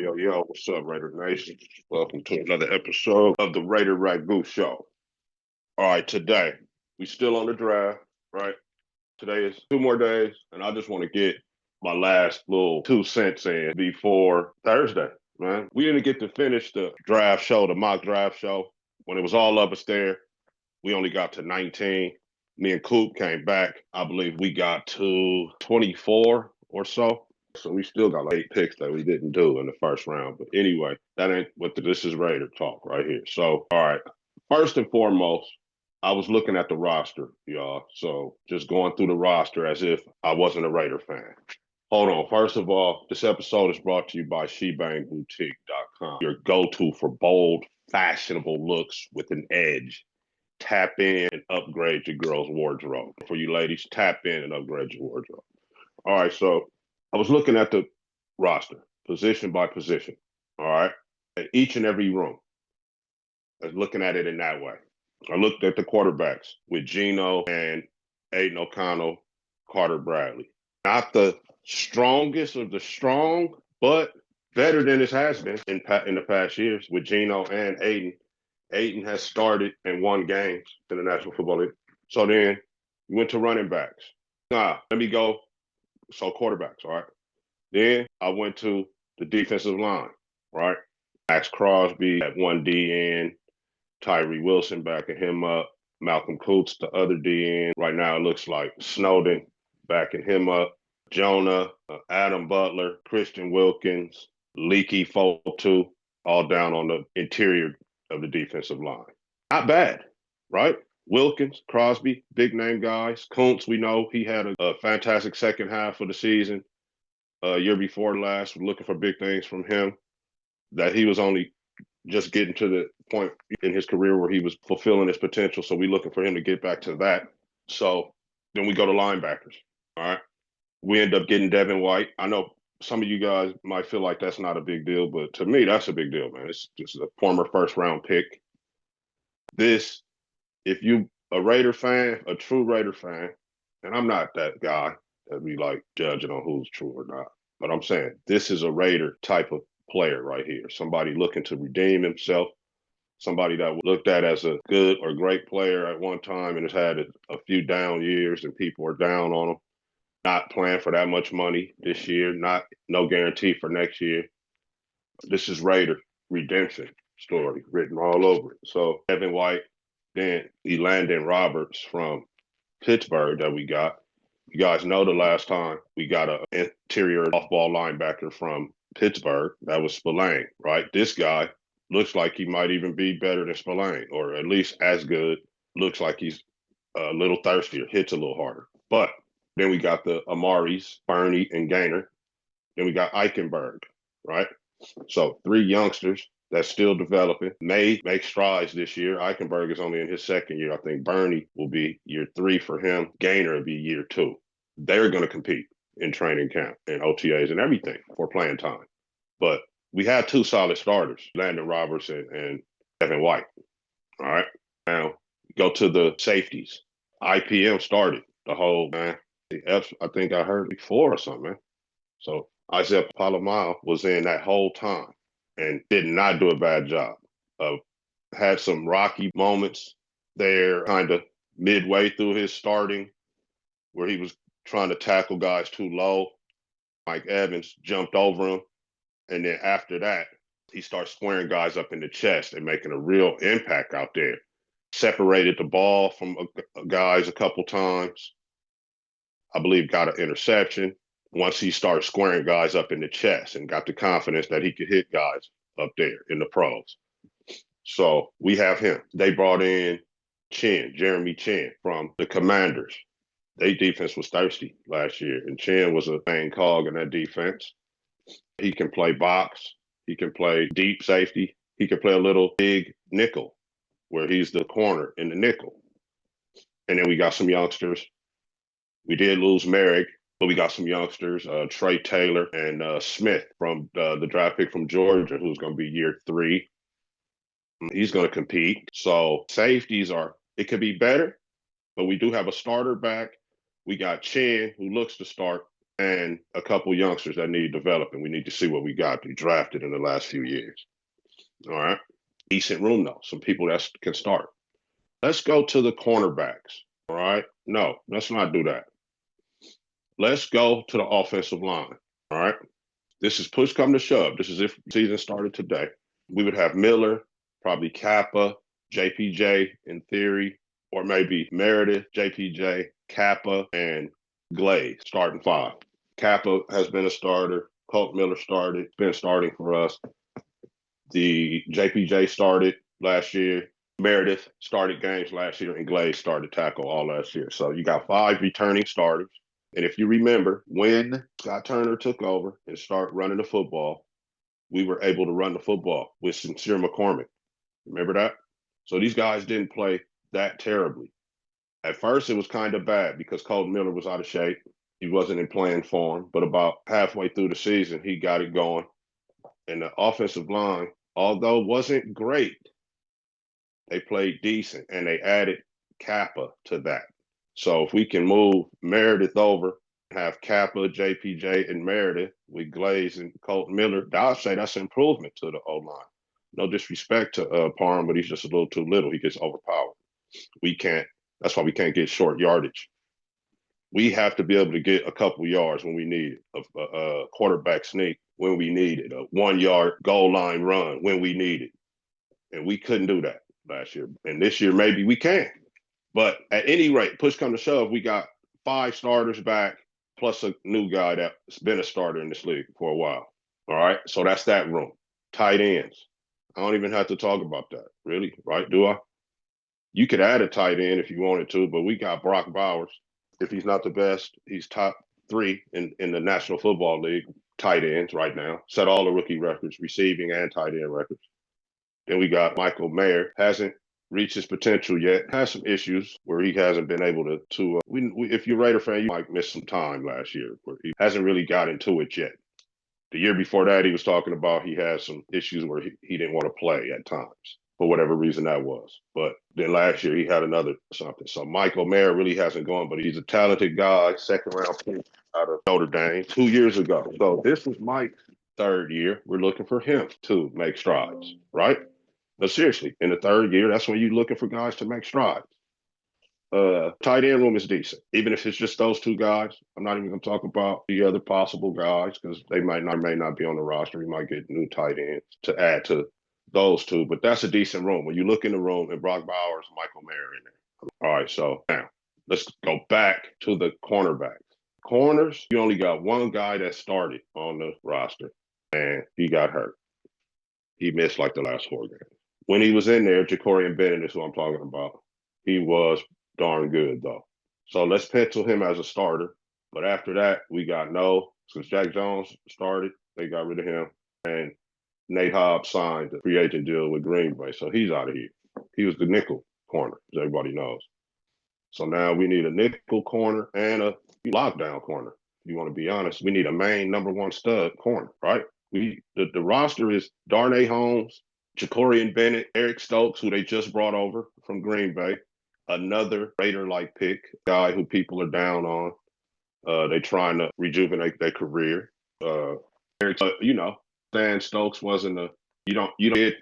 Yo, what's up, Raider Nation? Welcome to another episode of the Raider Ragu Show. All right, today, we still on the draft, right? Today is 2 more days, and I just want to get my last little 2 cents in before Thursday, man. We didn't get to finish the draft show, the mock draft show. When it was all up us there, we only got to 19. Me and Coop came back. I believe we got to 24 or so. So we still got like 8 picks that we didn't do in the first round. But anyway, that ain't what this is Raider talk right here. So, all right. First and foremost, I was looking at the roster, y'all. So just going through the roster as if I wasn't a Raider fan. Hold on. First of all, this episode is brought to you by SheBangBoutique.com, your go-to for bold, fashionable looks with an edge. Tap in and upgrade your girl's wardrobe. For you ladies, tap in and upgrade your wardrobe. All right, so I was looking at the roster, position by position, all right, at each and every room. I was looking at it in that way. I looked at the quarterbacks with Geno and Aiden O'Connell, Carter Bradley. Not the strongest of the strong, but better than it has been in the past years with Geno and Aiden. Aiden has started and won games in the National Football League. So then we went to running backs. Let me go. So quarterbacks, all right. Then I went to the defensive line, right? Max Crosby at one DN, Tyree Wilson backing him up, Malcolm Coots, the other DN. Right now it looks like Snowden backing him up, Jonah, Adam Butler, Christian Wilkins, Leaky Foltu, all down on the interior of the defensive line. Not bad, right? Wilkins, Crosby, big name guys. Kuntz, we know he had a fantastic second half of the season. Year before last, we're looking for big things from him. That he was only just getting to the point in his career where he was fulfilling his potential. So we're looking for him to get back to that. So then we go to linebackers. All right. We end up getting Devin White. I know some of you guys might feel like that's not a big deal, but to me, that's a big deal, man. It's just a former first-round pick. This, if you a Raider fan, a true Raider fan, and I'm not that guy that be like judging on who's true or not, but I'm saying this is a Raider type of player right here. Somebody looking to redeem himself, somebody that was looked at as a good or great player at one time and has had a few down years and people are down on him. Not playing for that much money this year, no guarantee for next year. This is Raider redemption story written all over it. So Devin White, then Elandon Roberts from Pittsburgh that we got. You guys know the last time we got an interior off-ball linebacker from Pittsburgh. That was Spillane, right? This guy looks like he might even be better than Spillane, or at least as good. Looks like he's a little thirstier, hits a little harder. But then we got the Amaris, Bernie, and Gaynor. Then we got Eichenberg, right? So 3 youngsters that's still developing, may make strides this year. Eichenberg is only in his second year. I think Bernie will be year 3 for him. Gaynor will be year 2. They're going to compete in training camp and OTAs and everything for playing time. But we had 2 solid starters, Landon Robertson and Devin White. All right. Now go to the safeties. IPM started the whole, man. The F's, I think I heard before or something, man. So Isaiah Palomar was in that whole time and did not do a bad job. Had some rocky moments there, kind of midway through his starting, where he was trying to tackle guys too low. Mike Evans jumped over him. And then after that, he starts squaring guys up in the chest and making a real impact out there. Separated the ball from guys a couple times. I believe got an interception once he started squaring guys up in the chest and got the confidence that he could hit guys up there in the pros. So we have him. They brought in Jeremy Chin from the Commanders. Their defense was thirsty last year, and Chin was a main cog in that defense. He can play box. He can play deep safety. He can play a little big nickel where he's the corner in the nickel. And then we got some youngsters. We did lose Merrick, but we got some youngsters, Trey Taylor and Smith from the draft pick from Georgia, who's going to be year 3. He's going to compete. So safeties it could be better, but we do have a starter back. We got Chin, who looks to start, and a couple youngsters that need developing. We need to see what we got to drafted in the last few years. All right. Decent room, though. Some people that can start. Let's go to the cornerbacks. All right. No, let's not do that. Let's go to the offensive line. All right. This is push come to shove. This is if season started today. We would have Miller, probably Kappa, JPJ in theory, or maybe Meredith, JPJ, Kappa, and Glaze starting five. Kappa has been a starter. Colt Miller started, been starting for us. The JPJ started last year. Meredith started games last year, and Glaze started tackle all last year. So you got 5 returning starters. And if you remember, when Scott Turner took over and started running the football, we were able to run the football with Sincere McCormick. Remember that? So these guys didn't play that terribly. At first, it was kind of bad because Colton Miller was out of shape. He wasn't in playing form, but about halfway through the season, he got it going. And the offensive line, although wasn't great, they played decent, and they added Kappa to that. So if we can move Meredith over, have Kappa, JPJ, and Meredith with Glaze and Colton Miller, I'll say that's an improvement to the O-line. No disrespect to Parham, but he's just a little too little. He gets overpowered. We can't. That's why we can't get short yardage. We have to be able to get a couple yards when we need it, a quarterback sneak when we need it, a 1-yard goal line run when we need it. And we couldn't do that last year. And this year, maybe we can. But at any rate, push come to shove, we got 5 starters back, plus a new guy that's been a starter in this league for a while. All right? So that's that room. Tight ends. I don't even have to talk about that. Really? Right? Do I? You could add a tight end if you wanted to, but we got Brock Bowers. If he's not the best, he's top 3 in the National Football League tight ends right now. Set all the rookie records, receiving and tight end records. Then we got Michael Mayer. Hasn't reached his potential yet. Has some issues where he hasn't been able to if you're a Raider fan, you might miss some time last year where he hasn't really got into it yet. The year before that, he was talking about he had some issues where he didn't want to play at times for whatever reason that was. But then last year he had another something. So Michael Mayer really hasn't gone, but he's a talented guy, 2nd round pick out of Notre Dame 2 years ago. So this was Mike's 3rd year. We're looking for him to make strides, right? No, seriously, in the 3rd year, that's when you're looking for guys to make strides. Tight end room is decent, even if it's just those 2 guys. I'm not even going to talk about the other possible guys because they may not be on the roster. We might get new tight ends to add to those 2, but that's a decent room. When you look in the room, and Brock Bowers, Michael Mayer in there. All right, so now let's go back to the cornerbacks. Corners, you only got 1 guy that started on the roster, and he got hurt. He missed like the last 4 games. When he was in there, Jacorian Bennett is who I'm talking about. He was darn good, though. So let's pencil him as a starter. But after that, we got since Jack Jones started, they got rid of him. And Nate Hobbs signed the free agent deal with Green Bay. So he's out of here. He was the nickel corner, as everybody knows. So now we need a nickel corner and a lockdown corner. If you want to be honest, we need a main number 1 stud corner, right? The roster is Darnay Holmes, Jacorian Bennett, Eric Stokes, who they just brought over from Green Bay, another Raider-like pick, guy who people are down on. They're trying to rejuvenate their career. Eric, Stan Stokes wasn't you don't get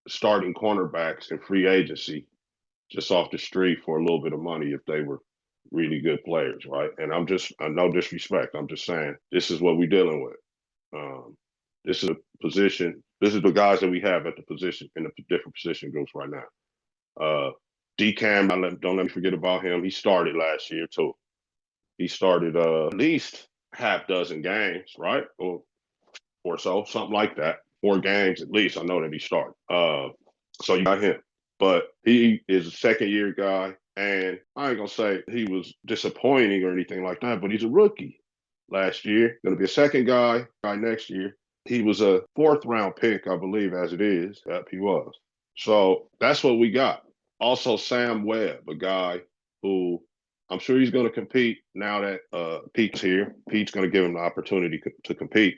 starting cornerbacks in free agency just off the street for a little bit of money if they were really good players, right? And no disrespect. I'm just saying this is what we're dealing with. This is a position. This is the guys that we have at the position in the different position groups right now. D-Cam, don't let me forget about him. He started last year too. He started at least half dozen games, right? Or so, something like that. 4 games at least. I know that he started. So you got him. But he is a 2nd-year guy. And I ain't going to say he was disappointing or anything like that, but he's a rookie last year. Going to be a 2nd guy next year. He was a 4th-round pick, I believe, as it is. Yep, he was. So that's what we got. Also, Sam Webb, a guy who I'm sure he's going to compete now that Pete's here. Pete's going to give him the opportunity to compete.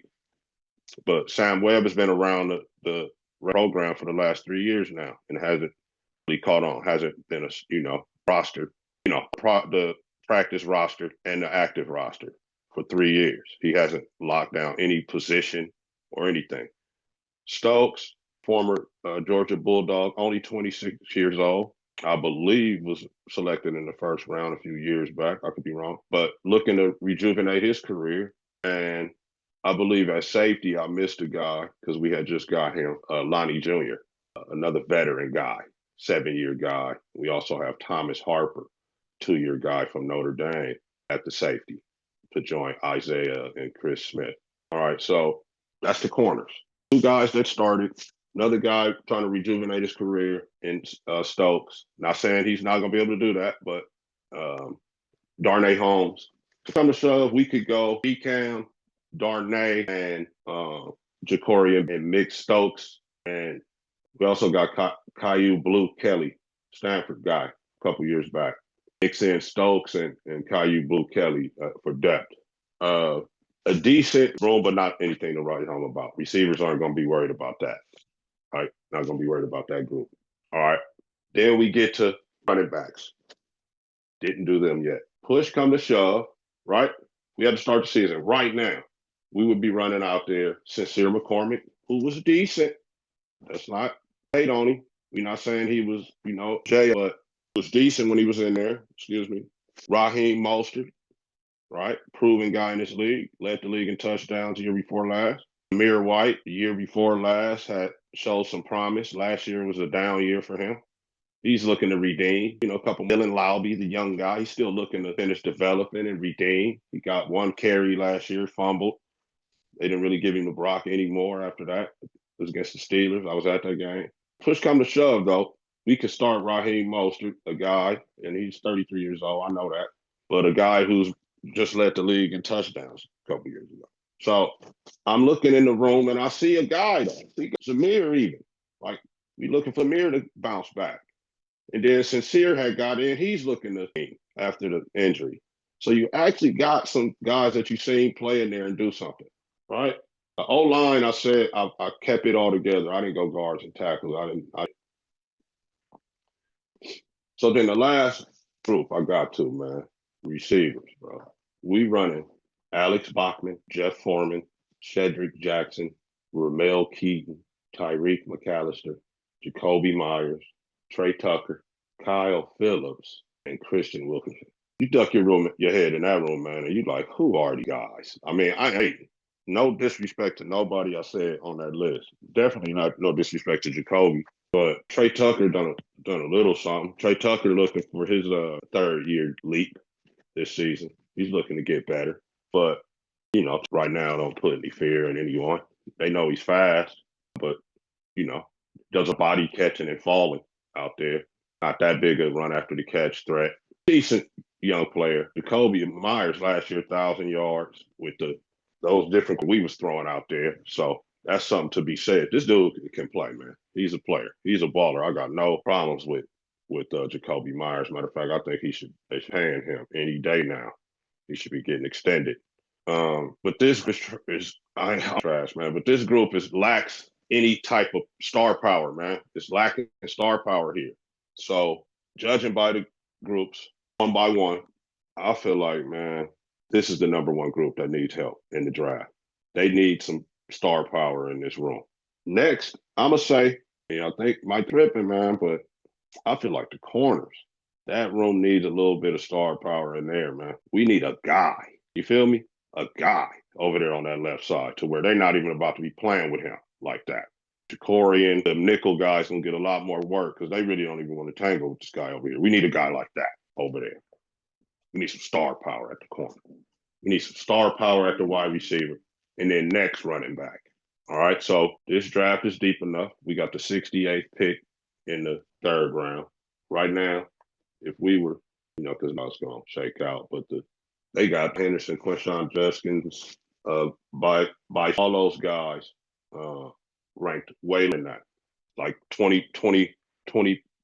But Sam Webb has been around the program for the last 3 years now and hasn't really caught on, hasn't been a roster. The practice roster and the active roster for 3 years. He hasn't locked down any position or anything. Stokes, former Georgia Bulldog, only 26 years old. I believe was selected in the first round a few years back. I could be wrong, but looking to rejuvenate his career. And I believe at safety, I missed a guy because we had just got him, Lonnie Jr., another veteran guy, 7-year guy. We also have Thomas Harper, 2-year guy from Notre Dame at the safety to join Isaiah and Chris Smith. All right, so that's the corners. 2 guys that started. Another guy trying to rejuvenate his career in Stokes. Not saying he's not going to be able to do that, but Darnay Holmes. To come to shove, we could go Ecam, Darnay, and Ja'Cory and Mick Stokes. And we also got Caillou Blue Kelly, Stanford guy, a couple years back. Mix in Stokes and Caillou Blue Kelly for depth. A decent room, but not anything to write home about. Receivers aren't going to be worried about that. All right, not going to be worried about that group. All right, then we get to running backs. Didn't do them yet. Push come to shove, right? We had to start the season right now. We would be running out there Sincere McCormick, who was decent. That's not hate on him. We're not saying he was, Jay, but was decent when he was in there. Excuse me. Raheem Mostert, right? Proven guy in this league. Led the league in touchdowns the year before last. Amir White, the year before last, had showed some promise. Last year was a down year for him. He's looking to redeem. A couple. Dylan Lowby, the young guy, he's still looking to finish developing and redeem. He got 1 carry last year, fumbled. They didn't really give him the Brock anymore after that. It was against the Steelers. I was at that game. Push come to shove, though, we could start Raheem Mostert, a guy, and he's 33 years old. I know that. But a guy who's just led the league in touchdowns a couple years ago. So I'm looking in the room, and I see a guy, though. See Zamir even. Like, we looking for Zamir to bounce back. And then Sincere had got in. He's looking to team after the injury. So you actually got some guys that you've seen play in there and do something, right? The O-line, I said, I kept it all together. I didn't go guards and tackles. So then the last group I got to, man, receivers, bro. We running Alex Bachman, Jeff Foreman, Cedric Jackson, Ramel Keaton, Tyreek McAllister, Jacoby Myers, Trey Tucker, Kyle Phillips, and Christian Wilkinson. You duck your head in that room, man, and you like, who are these guys? I mean, I hate no disrespect to nobody I said on that list. Definitely no disrespect to Jacoby, but Trey Tucker done a little something. Trey Tucker looking for his 3rd-year leap this season. He's looking to get better, but right now don't put any fear in anyone. They know he's fast, but does a body catching and falling out there. Not that big a run after the catch threat. Decent young player. Jacoby Myers last year, 1,000 yards with those different we was throwing out there. So that's something to be said. This dude can play, man. He's a player. He's a baller. I got no problems with Jacoby Myers. Matter of fact, I think they should pay him any day now. He should be getting extended. But this is I'm trash, man. But this group lacks any type of star power, man. It's lacking star power here. So judging by the groups one by one, I feel like, man, this is the number one group that needs help in the draft. They need some star power in this room. Next, I'm going to say, I think Mike tripping, man, but I feel like the corners. That room needs a little bit of star power in there, man. We need a guy. You feel me? A guy over there on that left side to where they're not even about to be playing with him like that. Ja'Cory and the nickel guys going to get a lot more work because they really don't even want to tangle with this guy over here. We need a guy like that over there. We need some star power at the corner. We need some star power at the wide receiver. And then next running back. All right, so this draft is deep enough. We got the 68th pick in the 3rd round. Right now, if we were, because I was going to shake out, but they got Henderson, Quinshon Judkins, by all those guys ranked way in that, like 20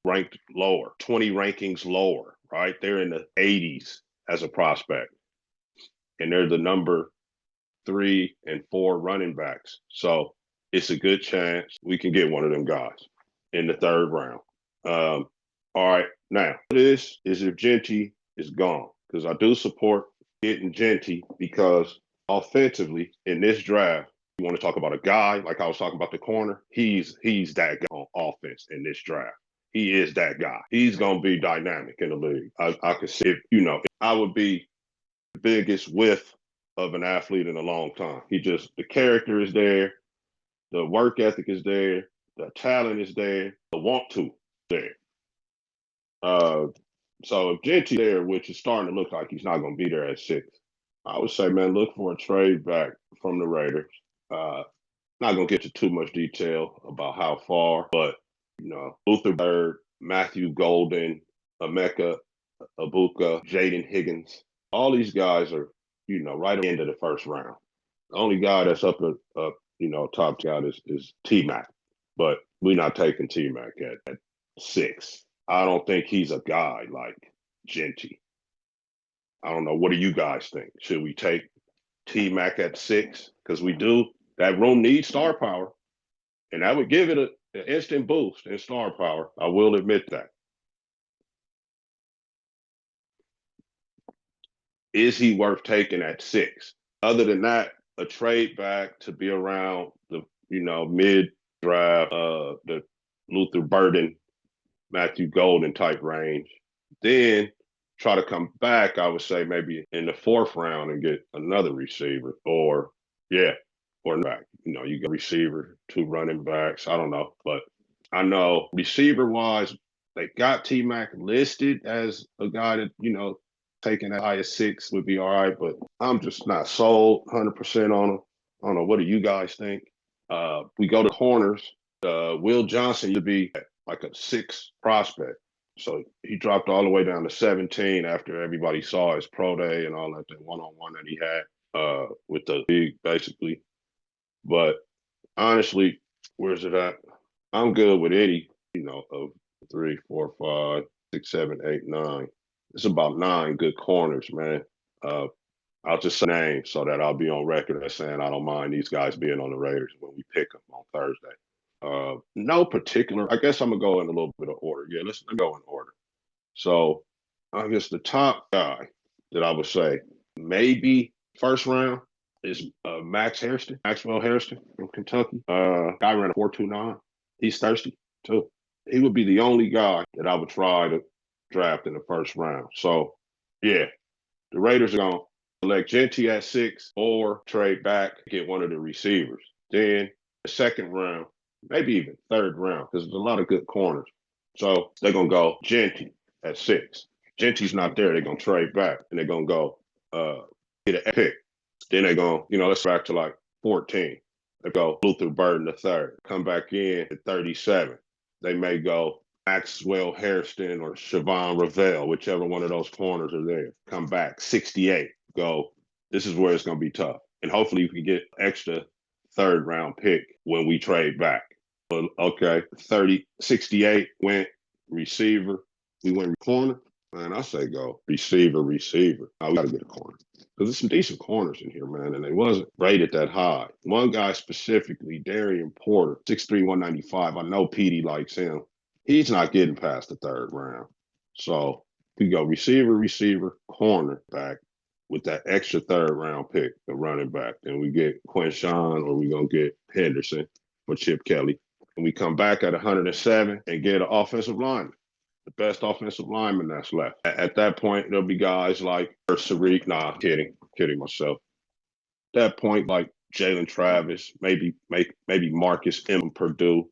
ranked lower, 20 rankings lower, right? They're in the 80s as a prospect. And they're the number 3 and 4 running backs. So it's a good chance we can get one of them guys in the 3rd round. All right. Now, this is if Genty is gone. because I do support getting Genty because offensively in this draft, you want to talk about a guy like I was talking about the corner. He's that guy on offense in this draft. He is that guy. He's gonna be dynamic in the league. I could see if I would be the biggest whiff of an athlete in a long time. The character is there, the work ethic is there, the talent is there, the want to there. So if Genty there, which is starting to look like he's not going to be there at 6, I would say, man, look for a trade back from the Raiders. Not going to get into too much detail about how far, but Luther Bird, Matthew Golden, Emeka Ibuka, Jaden Higgins, all these guys are, right at the end of the first round. The only guy that's up top guy is T-Mac, but we're not taking T-Mac at 6. I don't think he's a guy like Genty. I don't know. What do you guys think? Should we take T-Mac at 6? Because we do. That room needs star power, and that would give it an instant boost in star power. I will admit that. Is he worth taking at 6? Other than that, a trade back to be around the mid-draft, the Luther Burden, Matthew Golden type range. Then try to come back, I would say maybe in the 4th round and get another receiver or back. You got receiver, 2 running backs. I don't know. But I know receiver-wise, they got T-Mac listed as a guy that, taking as high as 6 would be all right. But I'm just not sold 100% on him. I don't know. What do you guys think? We go to corners. Will Johnson used to be like a 6 prospect. So he dropped all the way down to 17 after everybody saw his pro day and all that one-on-one that he had with the league, basically. But honestly, where's it at? I'm good with any, of 3, 4, 5, 6, 7, 8, 9. It's about 9 good corners, man. I'll just say names so that I'll be on record as saying I don't mind these guys being on the Raiders when we pick them on Thursday. No particular. I guess I'm gonna go in a little bit of order. Yeah, let's go in order. So I guess the top guy that I would say maybe first round is Maxwell Hairston from Kentucky. Guy ran a 4.29. He's thirsty too. He would be the only guy that I would try to draft in the first round. So yeah, the Raiders are gonna select Genty at 6 or trade back, get one of the receivers. Then the 2nd round, maybe even 3rd round, because there's a lot of good corners. So they're going to go Genty at 6. Genty's not there. They're going to trade back, and they're going to go get a pick. Then they're going to, let's back to like 14. They go Luther Burden the 3rd. Come back in at 37. They may go Maxwell Hairston or Siobhan Ravel, whichever one of those corners are there. Come back 68. Go, this is where it's going to be tough. And hopefully you can get extra 3rd round pick when we trade back. But okay, 68 went receiver. We went corner. Man, I say go receiver. Now we got to get a corner. Because there's some decent corners in here, man, and they wasn't rated that high. One guy specifically, Darian Porter, 6'3", 195. I know Petey likes him. He's not getting past the 3rd round. So we go receiver, corner back with that extra 3rd round pick, the running back. Then we get Quinshawn or we're going to get Henderson or Chip Kelly. And we come back at 107 and get an offensive lineman, the best offensive lineman that's left. At that point, there'll be guys like Sariq. Nah, kidding myself. At that point, like Jalen Travis, maybe Marcus M. Purdue.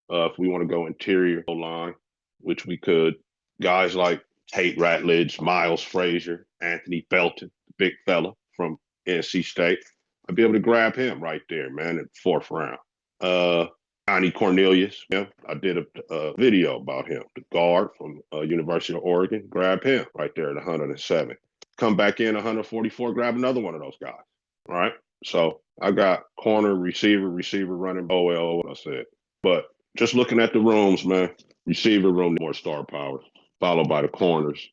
If we want to go interior line, which we could. Guys like Tate Ratledge, Miles Frazier, Anthony Belton, the big fella from NC State. I'd be able to grab him right there, man, in the 4th round. Connie Cornelius, I did a video about him, the guard from University of Oregon. Grab him right there at 107. Come back in 144, grab another one of those guys, all right? So I got corner, receiver, running, what I said. But just looking at the rooms, man, receiver room, more star power, followed by the corners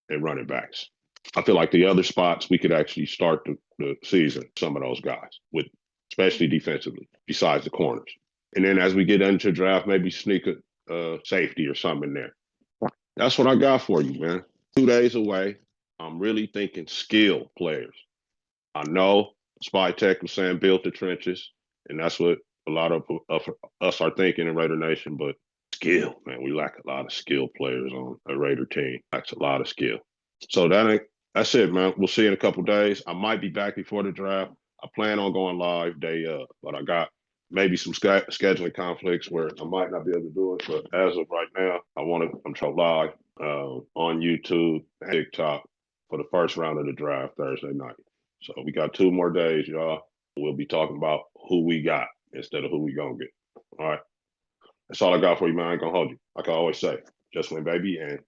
and running backs. I feel like the other spots, we could actually start the season, some of those guys, with especially defensively, besides the corners. And then as we get into draft, maybe sneak a safety or something in there. That's what I got for you, man. 2 days away. I'm really thinking skill players. I know Spy Tech was saying build the trenches, and that's what a lot of us are thinking in Raider Nation, but skill, man, we lack a lot of skill players on a Raider team. Lacks a lot of skill. So that's it, man. We'll see you in a couple days. I might be back before the draft. I plan on going live day up, but I got maybe some scheduling conflicts where I might not be able to do it. But as of right now, I'm trying live on YouTube, TikTok for the first round of the draft Thursday night. So we got 2 more days, y'all. We'll be talking about who we got instead of who we gonna get. All right. That's all I got for you, man. I ain't gonna hold you. Like I always say, just win, baby, and